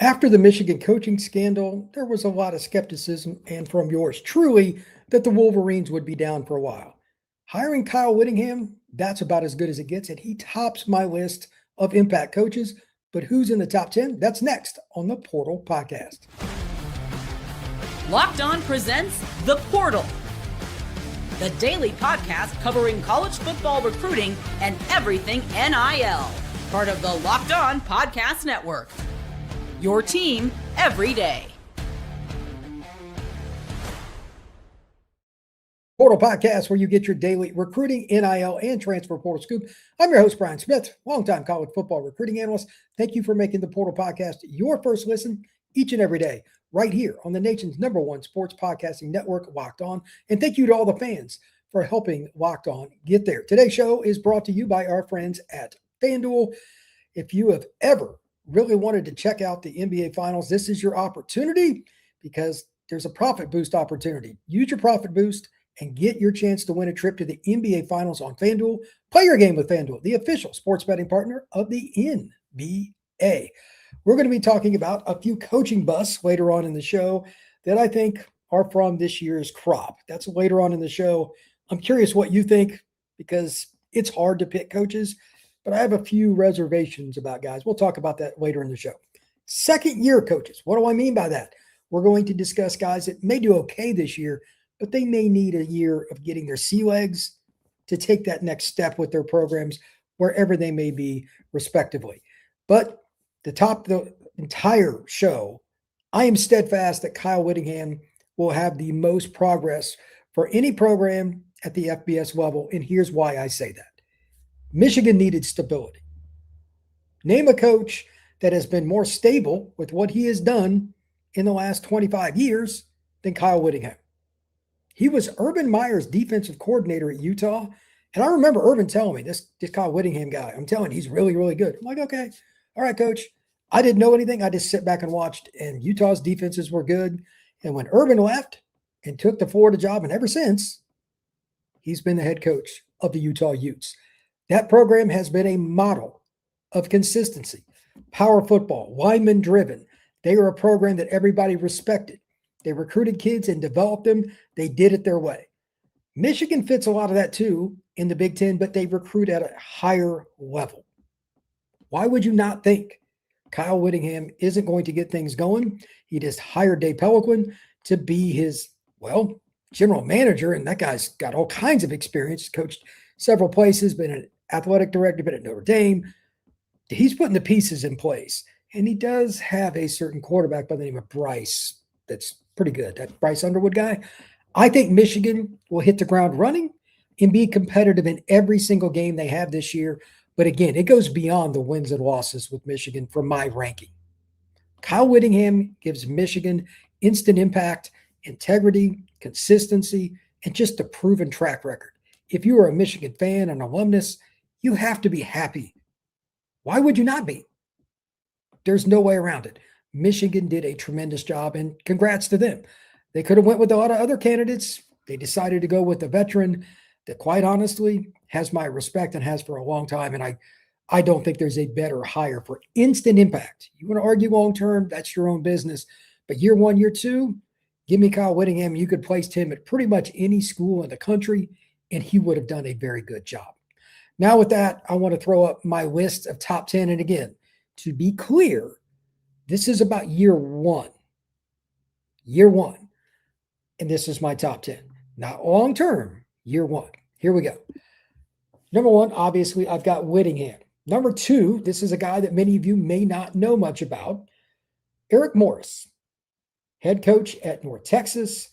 After the Michigan coaching scandal, there was a lot of skepticism, and from yours truly, that the Wolverines would be down for a while. Hiring Kyle Whittingham, that's about as good as it gets, and he tops my list of impact coaches. But who's in the top 10? That's next on the Portal Podcast. Locked On presents The Portal, the daily podcast covering college football recruiting and everything NIL. Part of the Locked On Podcast Network. Your team every day. Portal Podcast, where you get your daily recruiting, NIL, and transfer portal scoop. I'm your host, Brian Smith, longtime college football recruiting analyst. Thank you for making the Portal Podcast your first listen each and every day, right here on the nation's #1 sports podcasting network, Locked On. And thank you to all the fans for helping Locked On get there. Today's show is brought to you by our friends at FanDuel. If you have ever really wanted to check out the NBA Finals, this is your opportunity because there's a profit boost opportunity. Use your profit boost and get your chance to win a trip to the NBA Finals on FanDuel. Play your game with FanDuel, the official sports betting partner of the NBA. We're going to be talking about a few coaching busts later on in the show that I think are from this year's crop. That's later on in the show. I'm curious what you think because it's hard to pick coaches, but I have a few reservations about guys. We'll talk about that later in the show. Second-year coaches. What do I mean by that? We're going to discuss guys that may do okay this year, but they may need a year of getting their sea legs to take that next step with their programs, wherever they may be, respectively. But to top the entire show, I am steadfast that Kyle Whittingham will have the most progress for any program at the FBS level, and here's why I say that. Michigan needed stability. Name a coach that has been more stable with what he has done in the last 25 years than Kyle Whittingham. He was Urban Meyer's defensive coordinator at Utah, and I remember Urban telling me, this Kyle Whittingham guy, I'm telling you, he's really, really good. I'm like, okay, all right, coach. I didn't know anything. I just sit back and watched, and Utah's defenses were good. And when Urban left and took the Florida job, and ever since, he's been the head coach of the Utah Utes. That program has been a model of consistency, power football, lineman driven. They are a program that everybody respected. They recruited kids and developed them. They did it their way. Michigan fits a lot of that too in the Big Ten, but they recruit at a higher level. Why would you not think Kyle Whittingham isn't going to get things going? He just hired Dave Pelican to be his, general manager, and that guy's got all kinds of experience, coached several places, been an athletic director, been at Notre Dame. He's putting the pieces in place, and he does have a certain quarterback by the name of Bryce that's pretty good, that Bryce Underwood guy. I think Michigan will hit the ground running and be competitive in every single game they have this year. But again, it goes beyond the wins and losses with Michigan from my ranking. Kyle Whittingham gives Michigan instant impact, integrity, consistency, and just a proven track record. If you are a Michigan fan and alumnus, you have to be happy. Why would you not be? There's no way around it. Michigan did a tremendous job, and congrats to them. They could have went with a lot of other candidates. They decided to go with a veteran that, quite honestly, has my respect and has for a long time, and I don't think there's a better hire for instant impact. You want to argue long-term, that's your own business. But year one, year two, give me Kyle Whittingham. You could place him at pretty much any school in the country, and he would have done a very good job. Now with that, I want to throw up my list of top 10. And again, to be clear, this is about year one. Year one. And this is my top 10. Not long-term, year one. Here we go. Number one, obviously, I've got Whittingham. Number two, this is a guy that many of you may not know much about. Eric Morris, head coach at North Texas.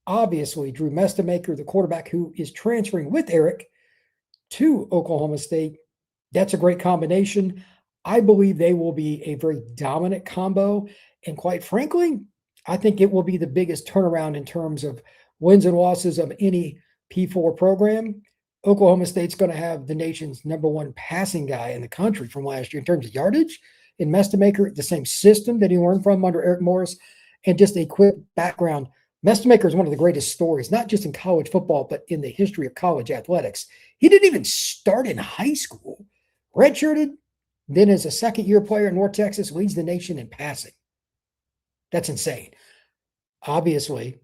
Obviously, Drew Mestamaker, the quarterback who is transferring with Eric to Oklahoma State. That's a great combination. I believe they will be a very dominant combo. And quite frankly, I think it will be the biggest turnaround in terms of wins and losses of any P4 program. Oklahoma State's going to have the nation's #1 passing guy in the country from last year in terms of yardage. In Mestamaker, the same system that he learned from under Eric Morris. And just a quick background, Mestamaker is one of the greatest stories, not just in college football, but in the history of college athletics. He didn't even start in high school. Redshirted, then as a second-year player in North Texas, leads the nation in passing. That's insane. Obviously,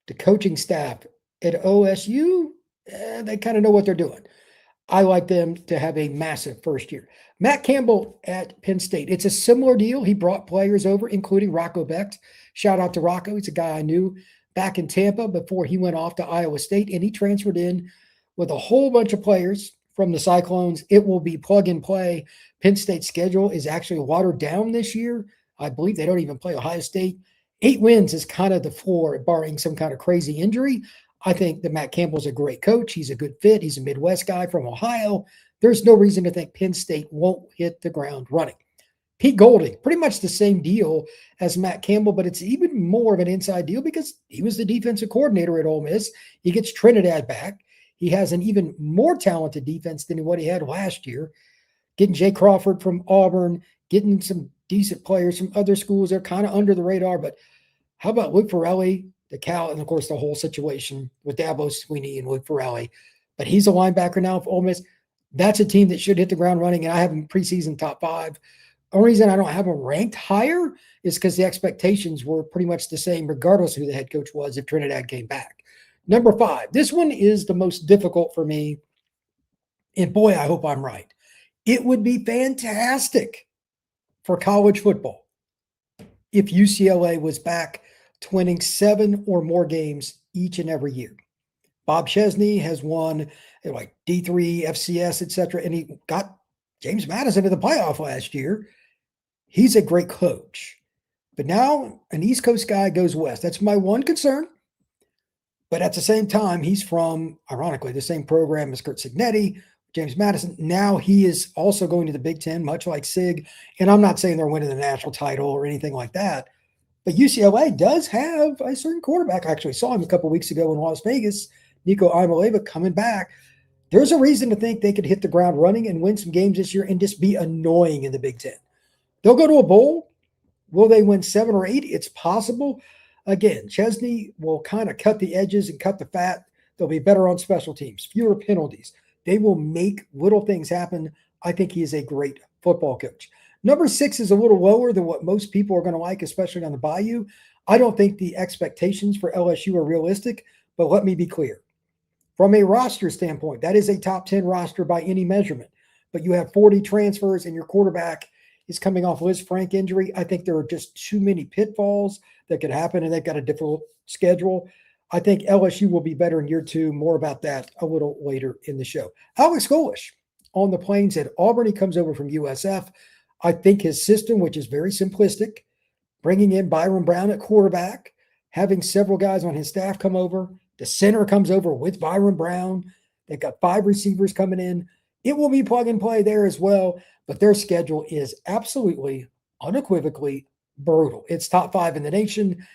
the coaching staff at OSU, they kind of know what they're doing. I like them to have a massive first year. Matt Campbell at Penn State. It's a similar deal. He brought players over, including Rocco Becht. Shout out to Rocco. He's a guy I knew back in Tampa before he went off to Iowa State, and he transferred in with a whole bunch of players from the Cyclones. It will be plug and play. Penn State's schedule is actually watered down this year. I believe they don't even play Ohio State. 8 wins is kind of the floor, barring some kind of crazy injury. I think that Matt Campbell's a great coach. He's a good fit. He's a Midwest guy from Ohio. There's no reason to think Penn State won't hit the ground running. Pete Golding, pretty much the same deal as Matt Campbell, but it's even more of an inside deal because he was the defensive coordinator at Ole Miss. He gets Trinidad back. He has an even more talented defense than what he had last year. Getting Jay Crawford from Auburn, getting some decent players from other schools. They're kind of under the radar, but how about Luke Farrelly, the Cal, and of course the whole situation with Dabo Swinney and Luke Farrelly. But he's a linebacker now for Ole Miss. That's a team that should hit the ground running, and I have them preseason top 5. The only reason I don't have them ranked higher is because the expectations were pretty much the same regardless of who the head coach was if Trinidad came back. Number 5. This one is the most difficult for me, and boy, I hope I'm right. It would be fantastic for college football if UCLA was back to winning 7 or more games each and every year. Bob Chesney has won like D3, FCS, etc., and he got James Madison to the playoff last year. He's a great coach. But now an East Coast guy goes west. That's my one concern. But at the same time, he's from, ironically, the same program as Curt Cignetti, James Madison. Now he is also going to the Big Ten, much like Sig. And I'm not saying they're winning the national title or anything like that. But UCLA does have a certain quarterback. I actually saw him a couple of weeks ago in Las Vegas, Nico Iamaleava, coming back. There's a reason to think they could hit the ground running and win some games this year and just be annoying in the Big Ten. They'll go to a bowl. Will they win 7 or 8? It's possible. Again, Chesney will kind of cut the edges and cut the fat. They'll be better on special teams, fewer penalties. They will make little things happen. I think he is a great football coach. Number 6 is a little lower than what most people are going to like, especially on the Bayou. I don't think the expectations for LSU are realistic, but let me be clear. From a roster standpoint, that is a top 10 roster by any measurement. But you have 40 transfers and your quarterback is coming off Liz Frank injury. I think there are just too many pitfalls that could happen, and they've got a difficult schedule. I think LSU will be better in year 2. More about that a little later in the show. Alex Golesh on the Plains at Auburn. He comes over from USF. I think his system, which is very simplistic, bringing in Byron Brown at quarterback, having several guys on his staff come over. The center comes over with Byron Brown. They've got 5 receivers coming in. It will be plug and play there as well, but their schedule is absolutely, unequivocally brutal. It's top 5 in the nation.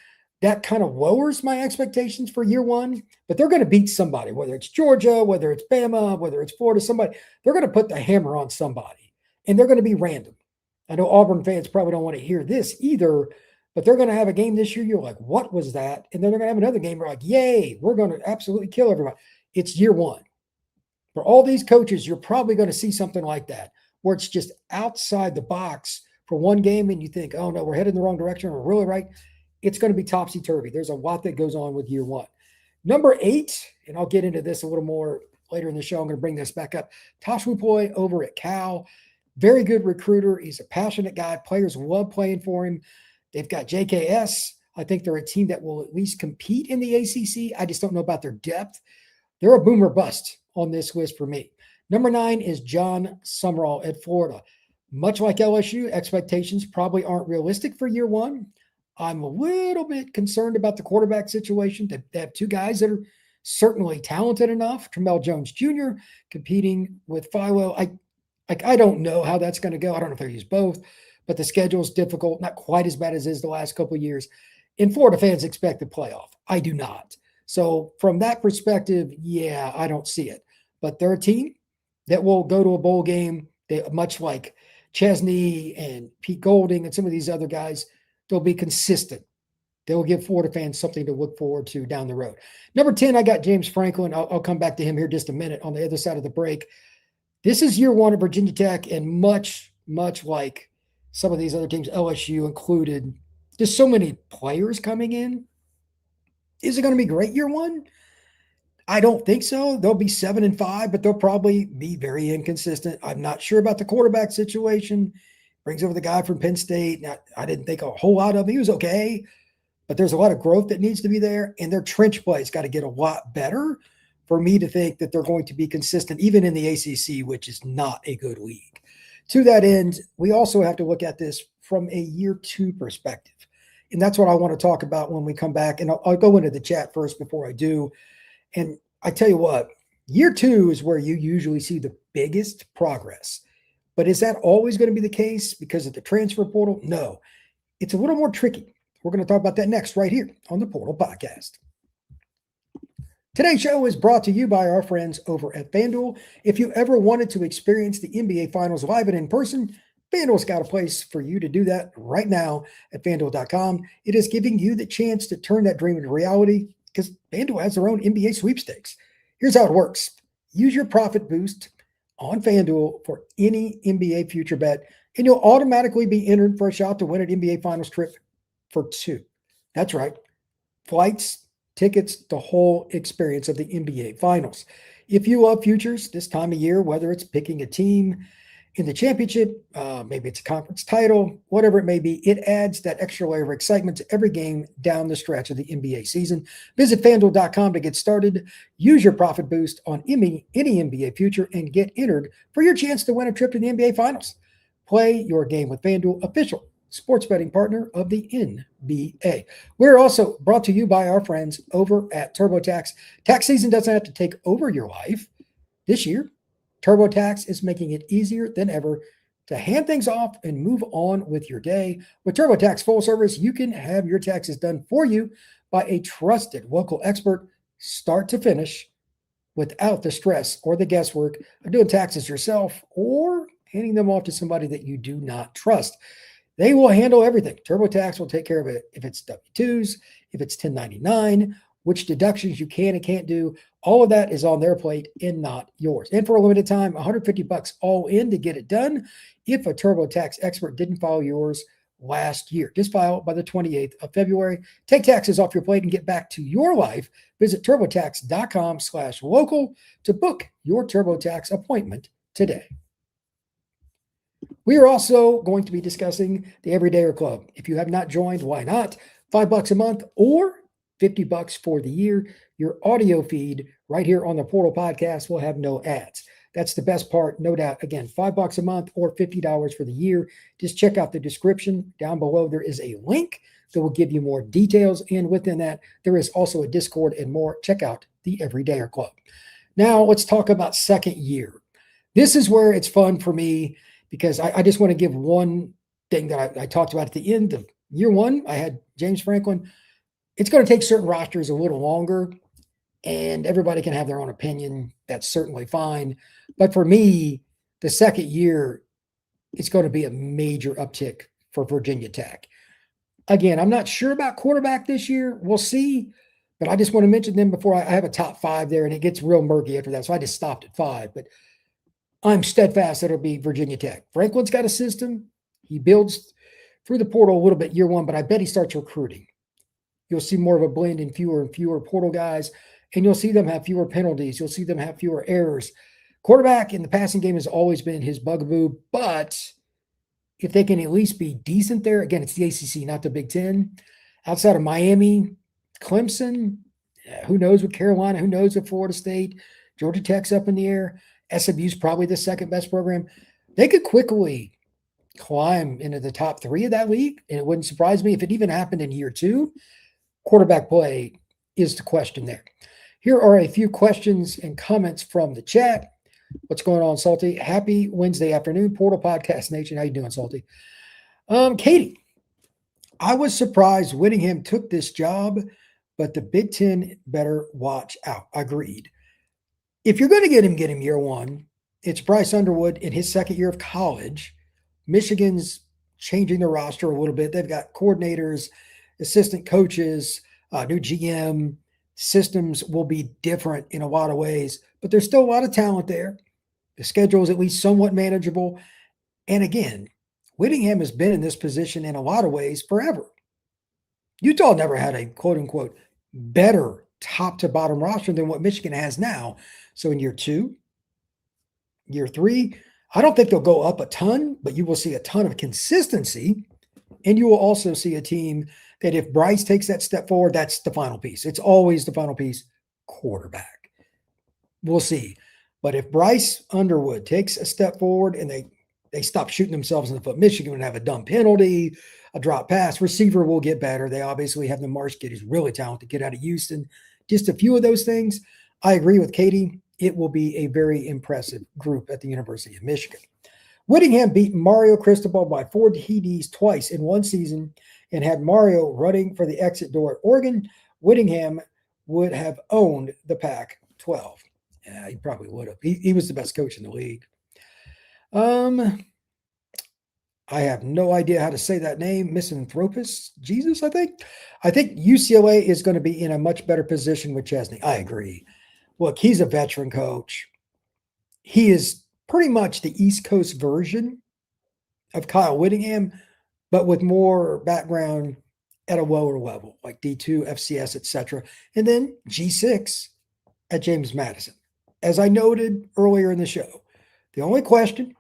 That kind of lowers my expectations for year 1, but they're going to beat somebody, whether it's Georgia, whether it's Bama, whether it's Florida, somebody. They're going to put the hammer on somebody, and they're going to be random. I know Auburn fans probably don't want to hear this either, but they're going to have a game this year. You're like, what was that? And then they're going to have another game. We're like, yay, we're going to absolutely kill everybody. It's year 1. For all these coaches, you're probably going to see something like that, where it's just outside the box for one game and you think, oh no, we're headed in the wrong direction. We're really right. It's going to be topsy-turvy. There's a lot that goes on with year 1. Number 8, and I'll get into this a little more later in the show. I'm going to bring this back up. Tosh Lupoi over at Cal. Very good recruiter. He's a passionate guy. Players love playing for him. They've got JKS. I think they're a team that will at least compete in the ACC. I just don't know about their depth. They're a boomer bust on this list for me. Number 9 is Jon Sumrall at Florida. Much like LSU, expectations probably aren't realistic for year 1. I'm a little bit concerned about the quarterback situation. They have 2 guys that are certainly talented enough. Tramel Jones Jr. competing with Philo. I don't know how that's going to go. I don't know if they use both, but the schedule is difficult, not quite as bad as it is the last couple of years. And Florida fans expect the playoff. I do not. So from that perspective, yeah, I don't see it. But they're a team that will go to a bowl game. They, much like Chesney and Pete Golding and some of these other guys, they'll be consistent. They'll give Florida fans something to look forward to down the road. Number 10, I got James Franklin. I'll come back to him here just a minute on the other side of the break. This is year 1 at Virginia Tech, and much like some of these other teams, LSU included, There's so many players coming in. Is it going to be great year one? I don't think so. They'll be 7-5, but they'll probably be very inconsistent. I'm not sure about the quarterback situation. Brings over the guy from Penn State. Now, I didn't think a whole lot of him. He was okay, but there's a lot of growth that needs to be there, and their trench play's got to get a lot better for me to think that they're going to be consistent, even in the ACC, which is not a good league. To that end, we also have to look at this from a year two perspective. And that's what I want to talk about when we come back. And I'll go into the chat first before I do. And I tell you what, year two is where you usually see the biggest progress. But is that always going to be the case because of the transfer portal? No, it's a little more tricky. We're going to talk about that next right here on the Portal Podcast. Today's show is brought to you by our friends over at FanDuel. If you ever wanted to experience the NBA Finals live and in person, FanDuel's got a place for you to do that right now at FanDuel.com. It is giving you the chance to turn that dream into reality because FanDuel has their own NBA sweepstakes. Here's how it works. Use your profit boost on FanDuel for any NBA future bet, and you'll automatically be entered for a shot to win an NBA Finals trip for two. That's right. Flights, tickets, the whole experience of the NBA Finals. If you love futures this time of year, whether it's picking a team in the championship, maybe it's a conference title, whatever it may be, it adds that extra layer of excitement to every game down the stretch of the NBA season. Visit FanDuel.com to get started. Use your profit boost on any NBA future and get entered for your chance to win a trip to the NBA Finals. Play your game with FanDuel, official sports betting partner of the NBA. We're also brought to you by our friends over at TurboTax. Tax season doesn't have to take over your life. This year, TurboTax is making it easier than ever to hand things off and move on with your day. With TurboTax Full Service, you can have your taxes done for you by a trusted local expert, start to finish, without the stress or the guesswork of doing taxes yourself or handing them off to somebody that you do not trust. They will handle everything. TurboTax will take care of it if it's W-2s, if it's 1099, which deductions you can and can't do. All of that is on their plate and not yours. And for a limited time, $150 all in to get it done if a TurboTax expert didn't file yours last year. Just file by the 28th of February. Take taxes off your plate and get back to your life. Visit TurboTax.com/local to book your TurboTax appointment today. We are also going to be discussing the Everydayer Club. If you have not joined, why not? $5 a month or $50 for the year. Your audio feed right here on the Portal Podcast will have no ads. That's the best part, no doubt. Again, $5 a month or $50 for the year. Just check out the description down below. There is a link that will give you more details. And within that, there is also a Discord and more. Check out the Everydayer Club. Now let's talk about second year. This is where it's fun for me because I just want to give one thing that I talked about at the end of year one. I had James Franklin. It's going to take certain rosters a little longer, and everybody can have their own opinion. That's certainly fine. But for me, the second year, it's going to be a major uptick for Virginia Tech. Again, I'm not sure about quarterback this year. We'll see. But I just want to mention them before I have a top five there, and it gets real murky after that. So I just stopped at 5. But I'm steadfast that it'll be Virginia Tech. Franklin's got a system. He builds through the portal a little bit year one, but I bet he starts recruiting. You'll see more of a blend in fewer and fewer portal guys, and you'll see them have fewer penalties. You'll see them have fewer errors. Quarterback in the passing game has always been his bugaboo, but if they can at least be decent there, again, it's the ACC, not the Big Ten. Outside of Miami, Clemson, who knows with Carolina, who knows with Florida State, Georgia Tech's up in the air. SMU's probably the second best program. They could quickly climb into the top 3 of that league, and it wouldn't surprise me if it even happened in year 2. Quarterback play is the question there. Here are a few questions and comments from the chat. What's going on, Salty? Happy Wednesday afternoon, Portal Podcast Nation. How you doing, Salty? Katie, I was surprised Whittingham took this job, but the Big Ten better watch out. Agreed. If you're going to get him year one. It's Bryce Underwood in his second year of college. Michigan's changing the roster a little bit. They've got coordinators, assistant coaches, new GM. Systems will be different in a lot of ways, but there's still a lot of talent there. The schedule is at least somewhat manageable. And again, Whittingham has been in this position in a lot of ways forever. Utah never had a quote unquote better top to bottom roster than what Michigan has now. So in year 2, year 3, I don't think they'll go up a ton, but you will see a ton of consistency. And you will also see a team that if Bryce takes that step forward, that's the final piece. It's always the final piece, quarterback. We'll see. But if Bryce Underwood takes a step forward and they stop shooting themselves in the foot, Michigan would have a dumb penalty, a drop pass. Receiver will get better. They obviously have the Marsh kid who's really talented, get out of Houston. Just a few of those things. I agree with Katie. It will be a very impressive group at the University of Michigan. Whittingham beat Mario Cristobal by 4 TDs twice in one season and had Mario running for the exit door at Oregon. Whittingham would have owned the Pac-12. Yeah, he probably would have. He was the best coach in the league. I have no idea how to say that name. Misanthropist Jesus, I think. I think UCLA is going to be in a much better position with Chesney. I agree. Look, he's a veteran coach. He is pretty much the East Coast version of Kyle Whittingham, but with more background at a lower level, like D2, FCS, etc. And then G6 at James Madison. As I noted earlier in the show, the only question,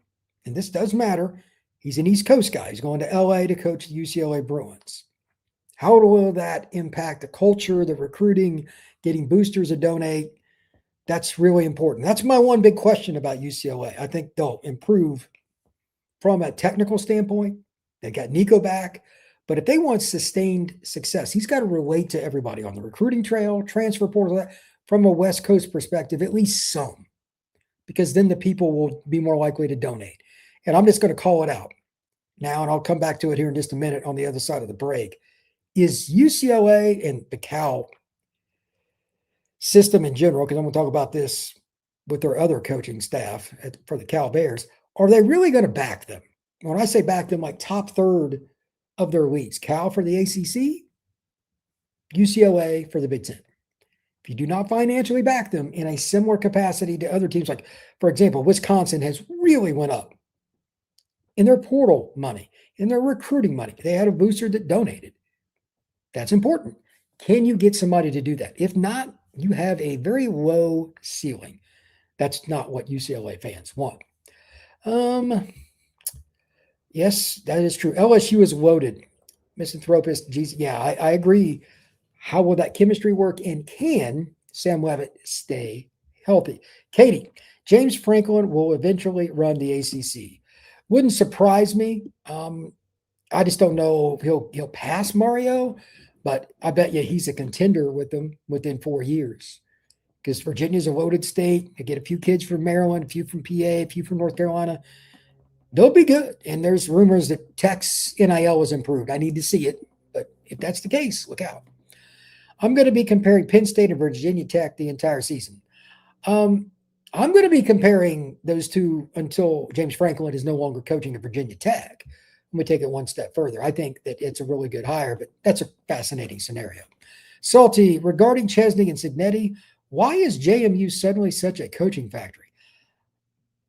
and this does matter, he's an East Coast guy. He's going to LA to coach the UCLA Bruins. How will that impact the culture, the recruiting, getting boosters to donate? That's really important. That's my one big question about UCLA. I think they'll improve from a technical standpoint. They got Nico back. But if they want sustained success, he's got to relate to everybody on the recruiting trail, transfer portal, from a West Coast perspective, at least some, because then the people will be more likely to donate. And I'm just going to call it out now, and I'll come back to it here in just a minute on the other side of the break. Is UCLA and the Cal system in general, because I'm going to talk about this with their other coaching staff for the Cal Bears, are they really going to back them? When I say back them, like top third of their leagues, Cal for the ACC, UCLA for the Big Ten. If you do not financially back them in a similar capacity to other teams, like, for example, Wisconsin has really went up in their portal money, in their recruiting money. They had a booster that donated. That's important. Can you get somebody to do that? If not, you have a very low ceiling. That's not what UCLA fans want. Yes, that is true. LSU is loaded. Misanthropist, Jesus. Yeah, I agree. How will that chemistry work? And can Sam Levitt stay healthy? Katie, James Franklin will eventually run the ACC. Wouldn't surprise me. I just don't know if he'll pass Mario, but I bet you he's a contender with them within 4 years. Because Virginia's a loaded state. They get a few kids from Maryland, a few from PA, a few from North Carolina. They'll be good. And there's rumors that Tech's NIL was improved. I need to see it. But if that's the case, look out. I'm going to be comparing Penn State and Virginia Tech the entire season. I'm going to be comparing those two until James Franklin is no longer coaching at Virginia Tech. Let me take it one step further. I think that it's a really good hire, but that's a fascinating scenario. Salty, regarding Chesney and Signetti, why is JMU suddenly such a coaching factory?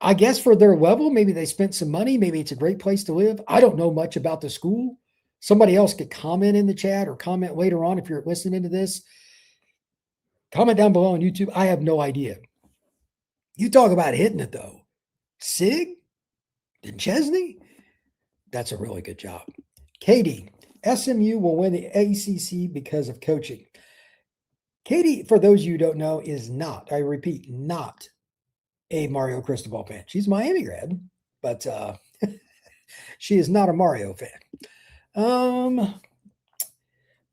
I guess for their level, maybe they spent some money. Maybe it's a great place to live. I don't know much about the school. Somebody else could comment in the chat or comment later on if you're listening to this. Comment down below on YouTube. I have no idea. You talk about hitting it, though. Sig and Chesney, that's a really good job. Katie, SMU will win the ACC because of coaching. Katie, for those of you who don't know, is not, I repeat, not a Mario Cristobal fan. She's a Miami grad, but she is not a Mario fan.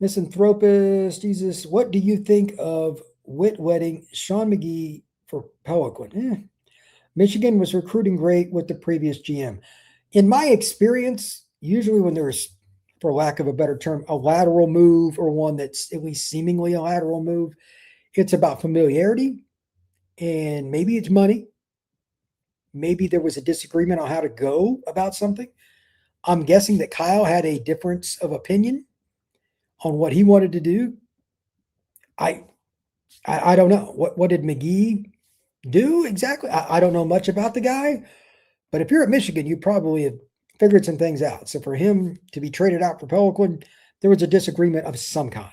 Misanthropist, Jesus, what do you think of Whit wedding Sean McGee for Pelican? Michigan was recruiting great with the previous GM. In my experience, usually when there's, for lack of a better term, a lateral move or one that's at least seemingly a lateral move, it's about familiarity and maybe it's money. Maybe there was a disagreement on how to go about something. I'm guessing that Kyle had a difference of opinion on what he wanted to do. I don't know. What did McGee do exactly? I don't know much about the guy, but if you're at Michigan, you probably have figured some things out. So for him to be traded out for Pelican, there was a disagreement of some kind.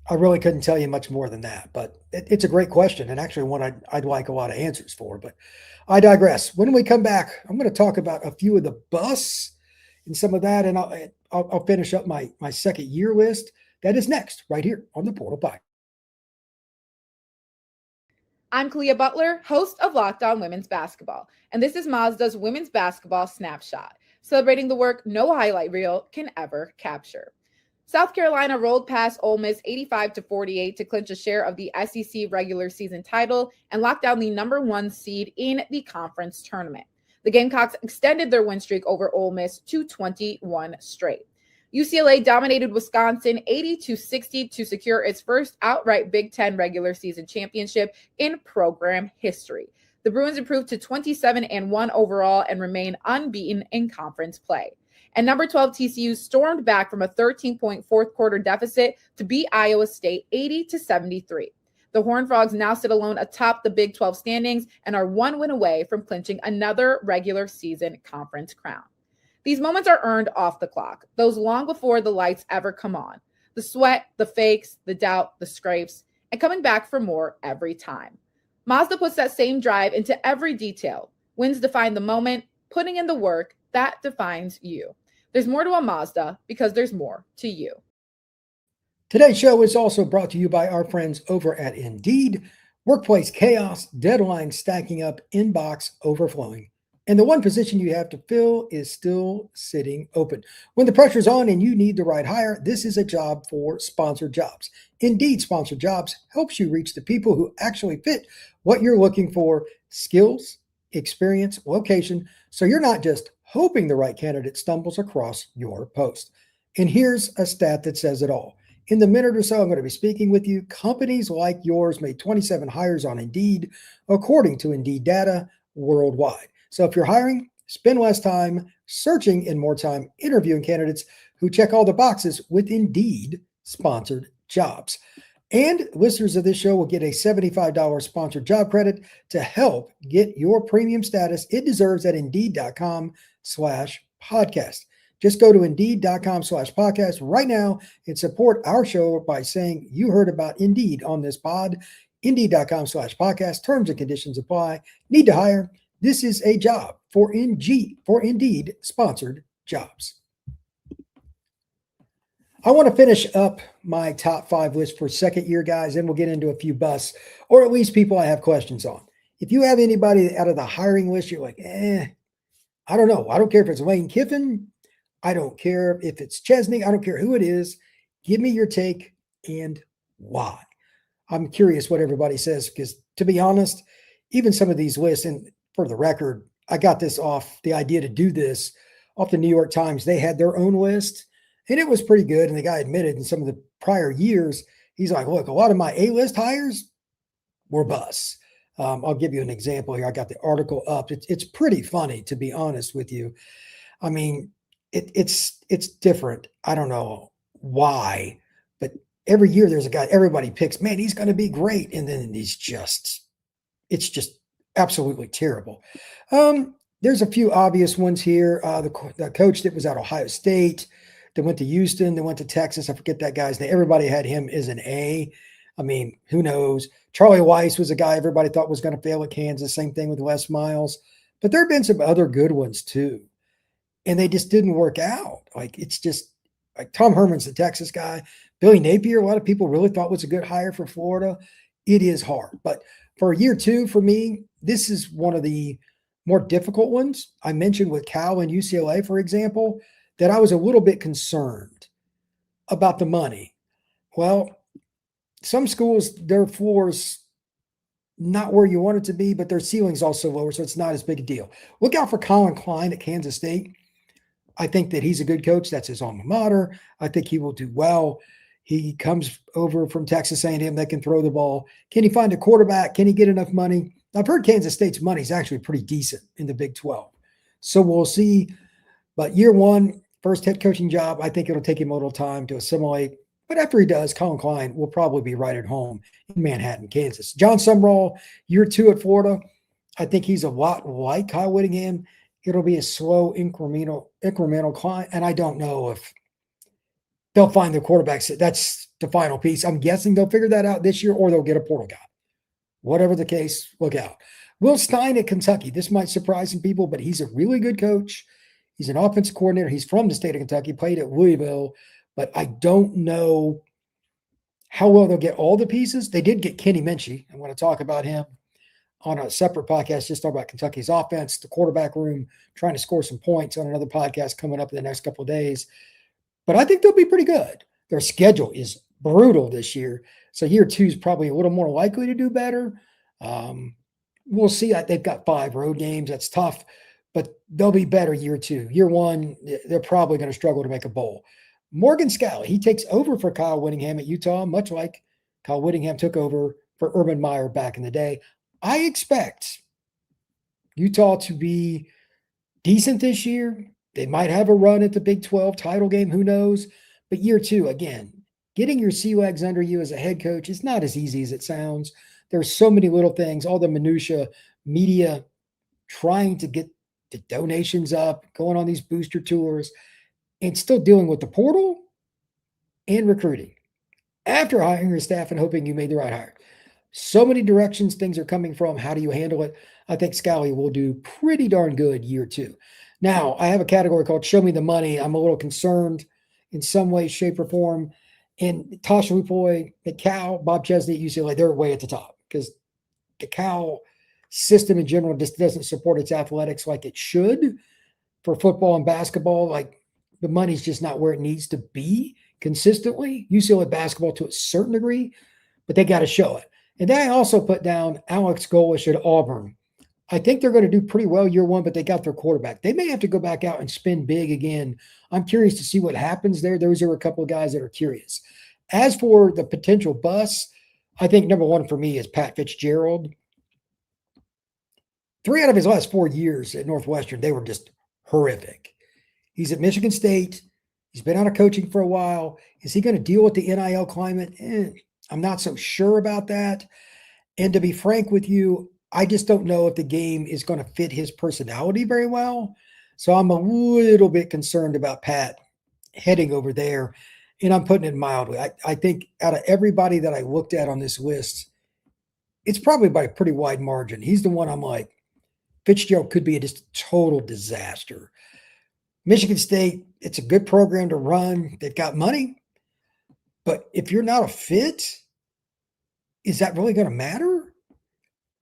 I really couldn't tell you much more than that, but it's a great question and actually one I'd like a lot of answers for, but I digress. When we come back, I'm going to talk about a few of the busts and some of that, and I'll finish up my second year list. That is next, right here on the Portal Podcast. I'm Kalia Butler, host of Locked On Women's Basketball, and this is Mazda's Women's Basketball Snapshot, celebrating the work no highlight reel can ever capture. South Carolina rolled past Ole Miss 85-48 to clinch a share of the SEC regular season title and lock down the number 1 seed in the conference tournament. The Gamecocks extended their win streak over Ole Miss to 21 straight. UCLA dominated Wisconsin 80-60 to secure its first outright Big Ten regular season championship in program history. The Bruins improved to 27-1 overall and remain unbeaten in conference play. And number 12 TCU stormed back from a 13-point fourth quarter deficit to beat Iowa State 80-73. The Horned Frogs now sit alone atop the Big 12 standings and are 1 win away from clinching another regular season conference crown. These moments are earned off the clock, those long before the lights ever come on. The sweat, the fakes, the doubt, the scrapes, and coming back for more every time. Mazda puts that same drive into every detail. Wins define the moment, putting in the work, that defines you. There's more to a Mazda because there's more to you. Today's show is also brought to you by our friends over at Indeed. Workplace chaos, deadlines stacking up, inbox overflowing. And the one position you have to fill is still sitting open. When the pressure's on and you need the right hire, this is a job for sponsored jobs. Indeed, sponsored jobs helps you reach the people who actually fit what you're looking for: skills, experience, location, so you're not just hoping the right candidate stumbles across your post. And here's a stat that says it all. In the minute or so I'm going to be speaking with you, companies like yours made 27 hires on Indeed, according to Indeed data worldwide. So if you're hiring, spend less time searching and more time interviewing candidates who check all the boxes with Indeed sponsored jobs. And listeners of this show will get a $75 sponsored job credit to help get your premium status it deserves at Indeed.com/podcast. Just go to Indeed.com/podcast right now and support our show by saying you heard about Indeed on this pod. Indeed.com/podcast. Terms and conditions apply. Need to hire? This is a job for Indeed sponsored jobs. I want to finish up my top 5 list for second year guys, and we'll get into a few busts, or at least people I have questions on. If you have anybody out of the hiring list, you're like, I don't know. I don't care if it's Lane Kiffin. I don't care if it's Chesney. I don't care who it is. Give me your take and why. I'm curious what everybody says, because to be honest, even some of these lists, and for the record, I got this off the idea to do this off the New York Times. They had their own list, and it was pretty good. And the guy admitted in some of the prior years, he's like, look, a lot of my A-list hires were busts. I'll give you an example here. I got the article up. It's pretty funny, to be honest with you. I mean, it's different. I don't know why, but every year there's a guy everybody picks, man, he's going to be great. And then it's just absolutely terrible. There's a few obvious ones here. The coach that was at Ohio State, that went to Houston, that went to Texas. I forget that guy's name. Everybody had him as an A. I mean, who knows? Charlie Weiss was a guy everybody thought was going to fail at Kansas. Same thing with Les Miles. But there have been some other good ones too. And they just didn't work out. Like, it's just like Tom Herman's the Texas guy. Billy Napier, a lot of people really thought was a good hire for Florida. It is hard. But for year 2, for me, this is one of the more difficult ones. I mentioned with Cal and UCLA, for example, that I was a little bit concerned about the money. Well, some schools, their floor's not where you want it to be, but their ceiling's also lower, so it's not as big a deal. Look out for Collin Klein at Kansas State. I think that he's a good coach. That's his alma mater. I think he will do well. He comes over from Texas A&M that can throw the ball. Can he find a quarterback? Can he get enough money? I've heard Kansas State's money is actually pretty decent in the Big 12. So we'll see. But year 1, first head coaching job, I think it'll take him a little time to assimilate. But after he does, Collin Klein will probably be right at home in Manhattan, Kansas. Jon Sumrall, year 2 at Florida, I think he's a lot like Kyle Whittingham. It'll be a slow incremental climb. And I don't know if they'll find the quarterbacks. That's the final piece. I'm guessing they'll figure that out this year, or they'll get a portal guy. Whatever the case, look out. Will Stein at Kentucky. This might surprise some people, but he's a really good coach. He's an offensive coordinator. He's from the state of Kentucky, played at Louisville, but I don't know how well they'll get all the pieces. They did get Kenny Minchie. I want to talk about him on a separate podcast, just talk about Kentucky's offense, the quarterback room, trying to score some points on another podcast coming up in the next couple of days. But I think they'll be pretty good. Their schedule is brutal this year. So year 2 is probably a little more likely to do better. We'll see. They've got 5 road games. That's tough, but they'll be better year 2. Year 1, they're probably going to struggle to make a bowl. Morgan Scalley, he takes over for Kyle Whittingham at Utah, much like Kyle Whittingham took over for Urban Meyer back in the day. I expect Utah to be decent this year. They might have a run at the Big 12 title game. Who knows? But year 2, again, getting your sea legs under you as a head coach is not as easy as it sounds. There's so many little things, all the minutia, media trying to get the donations up, going on these booster tours, and still dealing with the portal and recruiting after hiring your staff and hoping you made the right hire. So many directions things are coming from. How do you handle it? I think Scalley will do pretty darn good year 2. Now, I have a category called Show Me the Money. I'm a little concerned in some way, shape, or form. And Tosh Lupoi, the Cal, Bob Chesney at UCLA, they're way at the top because the Cal system in general just doesn't support its athletics like it should for football and basketball. Like the money's just not where it needs to be consistently. UCLA basketball to a certain degree, but they got to show it. And then I also put down Alex Golesh at Auburn. I think they're going to do pretty well year 1, but they got their quarterback. They may have to go back out and spin big again. I'm curious to see what happens there. Those are a couple of guys that are curious. As for the potential bust, I think number 1 for me is Pat Fitzgerald. 3 out of his last 4 years at Northwestern, they were just horrific. He's at Michigan State. He's been out of coaching for a while. Is he going to deal with the NIL climate? I'm not so sure about that. And to be frank with you, I just don't know if the game is going to fit his personality very well. So I'm a little bit concerned about Pat heading over there, and I'm putting it mildly. I think out of everybody that I looked at on this list, it's probably by a pretty wide margin. He's the one I'm like, Fitzgerald could be just a total disaster. Michigan State, it's a good program to run. They've got money. But if you're not a fit, is that really going to matter?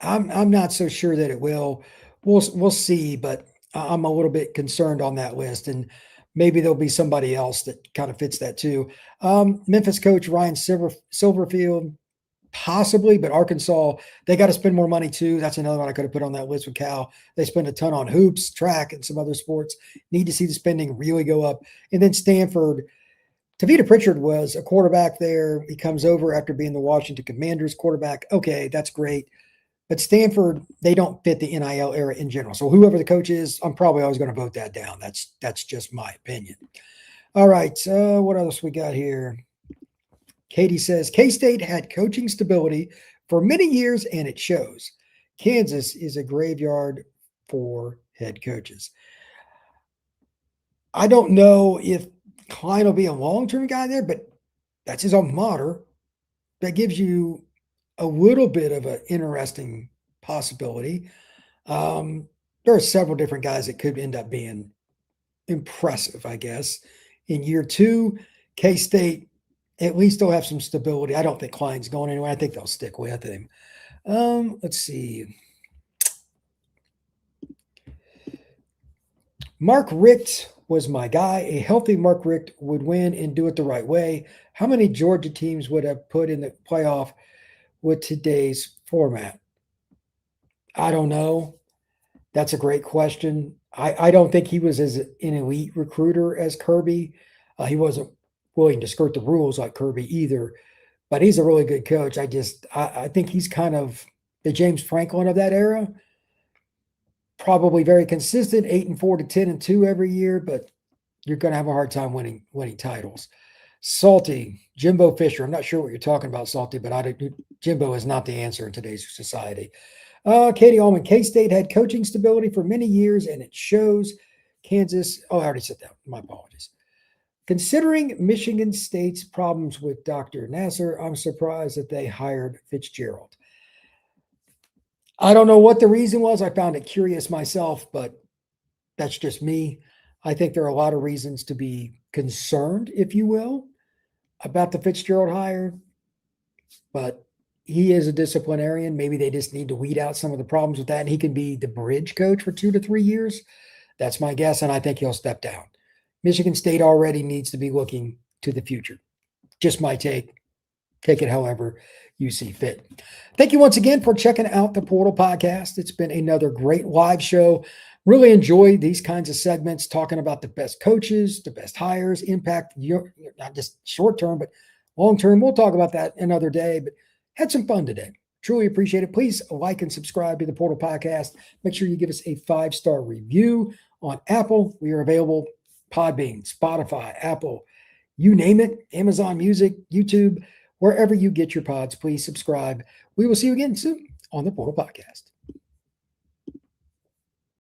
I'm not so sure that it will. We'll see, but I'm a little bit concerned on that list, and maybe there'll be somebody else that kind of fits that too. Memphis coach Ryan Silverfield, possibly, but Arkansas, they got to spend more money too. That's another one I could have put on that list with Cal. They spend a ton on hoops, track, and some other sports. Need to see the spending really go up. And then Stanford, Tavita Pritchard was a quarterback there. He comes over after being the Washington Commanders quarterback. Okay, that's great. But Stanford, they don't fit the NIL era in general. So whoever the coach is, I'm probably always going to vote that down. That's just my opinion. All right, what else we got here? Katie says, K-State had coaching stability for many years, and it shows. Kansas is a graveyard for head coaches. I don't know if Klein will be a long-term guy there, but that's his alma mater. That gives you a little bit of an interesting possibility. There are several different guys that could end up being impressive, I guess. In year 2, K-State, at least they'll have some stability. I don't think Klein's going anywhere. I think they'll stick with him. Let's see. Mark Richt was my guy. A healthy Mark Richt would win and do it the right way. How many Georgia teams would have put in the playoff with today's format? I don't know. That's a great question. I don't think he was as an elite recruiter as Kirby. He wasn't willing to skirt the rules like Kirby either, but he's a really good coach. I think he's kind of the James Franklin of that era. Probably very consistent, 8-4 to 10-2 every year, but you're going to have a hard time winning titles. Salty, Jimbo Fisher. I'm not sure what you're talking about, Salty, but Jimbo is not the answer in today's society. Katie Allman, K-State had coaching stability for many years, and it shows. Kansas, I already said that. My apologies. Considering Michigan State's problems with Dr. Nasser, I'm surprised that they hired Fitzgerald. I don't know what the reason was. I found it curious myself, but that's just me. I think there are a lot of reasons to be concerned, if you will, about the Fitzgerald hire, but he is a disciplinarian. Maybe they just need to weed out some of the problems with that, and he can be the bridge coach for 2 to 3 years. That's my guess, and I think he'll step down. Michigan State already needs to be looking to the future. Just my take. Take it however you see fit. Thank you once again for checking out the Portal Podcast. It's been another great live show. Really enjoy these kinds of segments, talking about the best coaches, the best hires, impact, not just short term, but long term. We'll talk about that another day, but had some fun today. Truly appreciate it. Please like and subscribe to the Portal Podcast. Make sure you give us a 5-star review on Apple. We are available Podbean, Spotify, Apple, you name it, Amazon Music, YouTube, wherever you get your pods. Please subscribe. We will see you again soon on the Portal Podcast.